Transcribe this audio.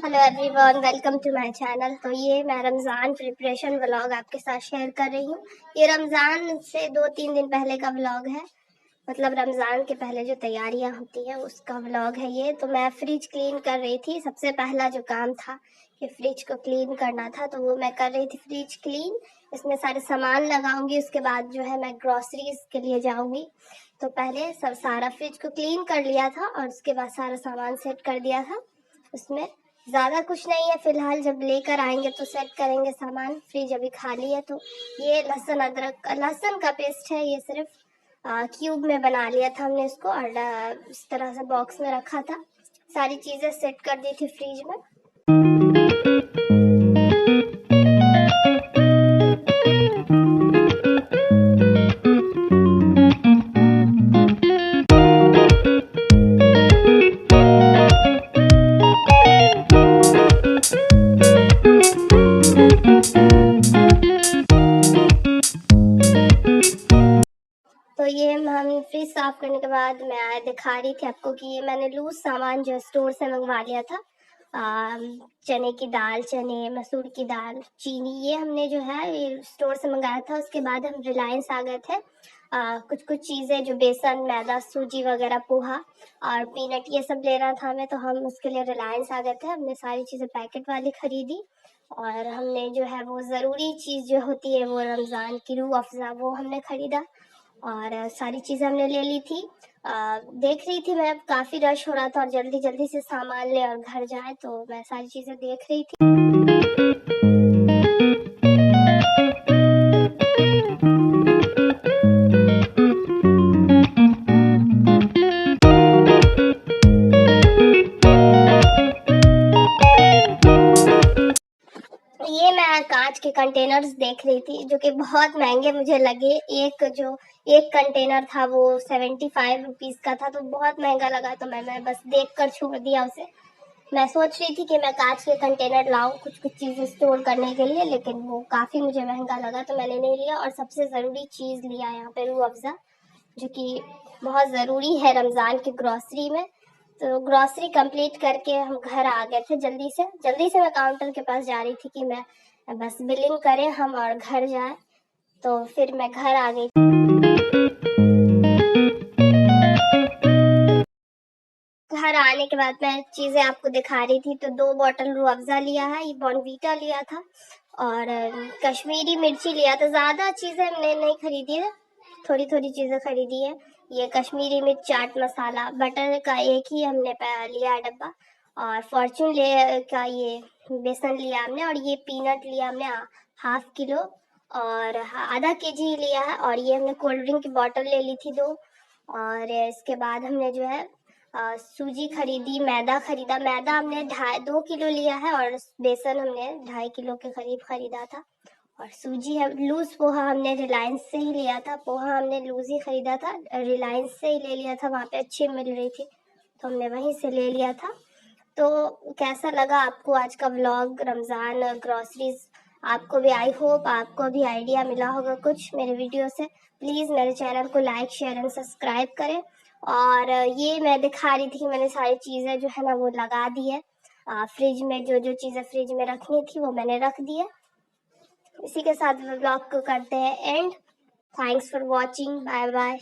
Hello everyone, welcome to my channel. तो ये मैं रमज़ान प्रिपरेशन व्लॉग आपके साथ शेयर कर रही हूँ। ये रमज़ान से 2-3 दिन पहले का व्लॉग है, मतलब रमज़ान के पहले जो तैयारियां होती है उसका व्लॉग है ये। तो मैं फ्रिज क्लीन कर रही थी। सबसे पहला जो काम था कि फ्रिज को क्लीन करना था, तो वो मैं कर रही थी फ्रिज क्लीन। इसमें सारे सामान लगाऊंगी, उसके बाद जो है मैं ग्रॉसरीज के लिए जाऊंगी। तो पहले सब सारा फ्रिज को क्लीन कर लिया था और उसके बाद सारा सामान सेट कर दिया था। उसमें ज़्यादा कुछ नहीं है फिलहाल, जब लेकर आएंगे तो सेट करेंगे सामान। फ्रिज अभी खाली है। तो ये लहसुन अदरक लहसुन का पेस्ट है, ये सिर्फ क्यूब में बना लिया था हमने इसको और इस तरह से बॉक्स में रखा था। सारी चीज़ें सेट कर दी थी फ्रिज में। तो ये हम फ्रिज साफ करने के बाद मैं दिखा रही थी आपको कि ये मैंने लूज सामान जो स्टोर से मंगवा लिया था। चने की दाल, चने, मसूर की दाल, चीनी, ये हमने जो है ये स्टोर से मंगाया था। उसके बाद हम रिलायंस आ गए थे। कुछ कुछ चीज़ें जो बेसन, मैदा, सूजी वगैरह, पोहा और पीनट, ये सब लेना था हमें, तो हम उसके लिए रिलायंस आ गए थे। हमने सारी चीज़ें पैकेट वाली खरीदी और हमने जो है वो ज़रूरी चीज़ जो होती है वो रमज़ान की रूह अफ़ज़ा, वो हमने ख़रीदा और सारी चीज़ें हमने ले ली थी। देख रही थी मैं, काफ़ी रश हो रहा था और जल्दी जल्दी से सामान ले और घर जाए, तो मैं सारी चीज़ें देख रही थी। ये मैं कांच के कंटेनर्स देख रही थी जो कि बहुत महंगे मुझे लगे। एक कंटेनर था वो 75 रुपीज़ का था, तो बहुत महंगा लगा। तो मैं बस देख कर छोड़ दिया उसे। मैं सोच रही थी कि मैं कांच के कंटेनर लाऊं कुछ कुछ चीज़ें स्टोर करने के लिए, लेकिन वो काफ़ी मुझे महंगा लगा तो मैंने नहीं लिया। और सबसे ज़रूरी चीज़ लिया यहाँ पे रूह अफ़ज़ा, जो कि बहुत ज़रूरी है रमज़ान की ग्रॉसरी में। तो ग्रॉसरी कंप्लीट करके हम घर आ गए थे जल्दी से मैं काउंटर के पास जा रही थी कि मैं बस बिलिंग करें हम और घर जाए। तो फिर मैं घर आ गई। घर आने के बाद मैं चीज़ें आपको दिखा रही थी। तो 2 बॉटल रूह अफ़ज़ा लिया है, ये बॉर्नवीटा लिया था और कश्मीरी मिर्ची लिया था। ज़्यादा चीज़ें हमने नहीं खरीदी है, थोड़ी थोड़ी चीज़ें खरीदी है। ये कश्मीरी मिर्च, चाट मसाला, बटर का एक ही हमने लिया है डब्बा, और फॉर्चून ले का ये बेसन लिया हमने, और ये पीनट लिया हमने ½ किलो और आधा केजी लिया है। और ये हमने कोल्ड ड्रिंक की बॉटल ले ली थी 2। और इसके बाद हमने जो है सूजी खरीदी, मैदा खरीदा। मैदा हमने 2 किलो लिया है और बेसन हमने 2.5 किलो के करीब खरीदा था। और सूजी है, लूज पोहा हमने रिलायंस से ही लिया था। पोहा हमने लूज ही खरीदा था, रिलायंस से ही ले लिया था, वहाँ पे अच्छी मिल रही थी तो हमने वहीं से ले लिया था। तो कैसा लगा आपको आज का व्लॉग रमज़ान ग्रॉसरीज? आपको भी, आई होप आपको भी आइडिया मिला होगा कुछ मेरे वीडियो से। प्लीज़ मेरे चैनल को लाइक, शेयर एंड सब्सक्राइब करें। और ये मैं दिखा रही थी कि मैंने सारी चीज़ें जो है ना वो लगा दी है। फ्रिज में जो जो चीज़ें फ्रिज में रखनी थी वो मैंने रख दी है। इसी के साथ व्लॉग को करते हैं end. Thanks for watching, bye bye.